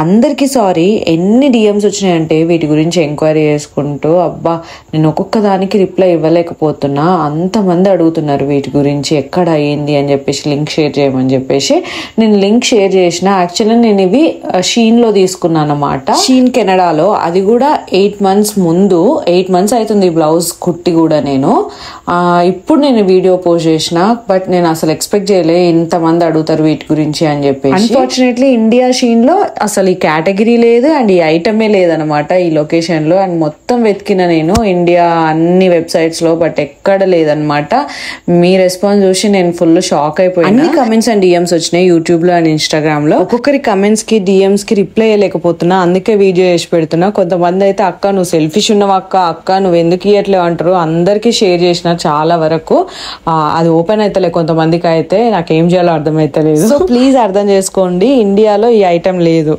అందరికీ సారీ, ఎన్ని డిఎమ్స్ వచ్చినాయంటే వీటి గురించి ఎంక్వైరీ చేసుకుంటూ అబ్బా నేను ఒక్కొక్క దానికి రిప్లై ఇవ్వలేకపోతున్నా. అంతమంది అడుగుతున్నారు వీటి గురించి, ఎక్కడ అయ్యింది అని చెప్పేసి లింక్ షేర్ చేయమని చెప్పేసి నేను లింక్ షేర్ చేసిన. యాక్చువల్లీ నేను ఇవి షీన్లో తీసుకున్నాను అన్నమాట, షీన్ కెనడాలో. అది కూడా 8 months ముందు, 8 months అవుతుంది బ్లౌజ్ కుట్టి కూడా. ఇప్పుడు నేను వీడియో పోస్ట్ చేసిన, బట్ నేను అసలు ఎక్స్పెక్ట్ చేయలే ఇంతమంది అడుగుతారు వీటి గురించి అని చెప్పేసి. అన్ఫార్చునేట్లీ ఇండియా షీన్లో అసలు ఈ కేటగిరీ లేదు అండ్ ఈ ఐటమే లేదనమాట ఈ లొకేషన్ లో. అండ్ మొత్తం వెతికిన నేను ఇండియా అన్ని వెబ్సైట్స్ లో, బట్ ఎక్కడ లేదనమాట. మీ రెస్పాన్స్ చూసి నేను ఫుల్ షాక్ అయిపోయాను. అన్ని కమెంట్స్ అండ్ డిఎమ్స్ వచ్చినాయి యూట్యూబ్ లో అండ్ ఇన్స్టాగ్రామ్ లో. ఒక్కొక్కరి కమెంట్స్ కి డిఎమ్స్ కి రిప్లై అయ్యలేకపోతున్నా, అందుకే వీడియో చేసి పెడుతున్నా. కొంతమంది అయితే అక్క నువ్వు సెల్ఫిష్ ఉన్నావు అక్క నువ్వు ఎందుకు ఇయ్యట్లేవు అంటారు. అందరికీ షేర్ చేసిన చాలా వరకు. అది ఓపెన్ అవుతలే కొంతమందికి, అయితే నాకేం చేయాలో అర్థమైతలేదు. సో ప్లీజ్ అర్థం చేసుకోండి, ఇండియాలో ఈ ఐటమ్ లేదు.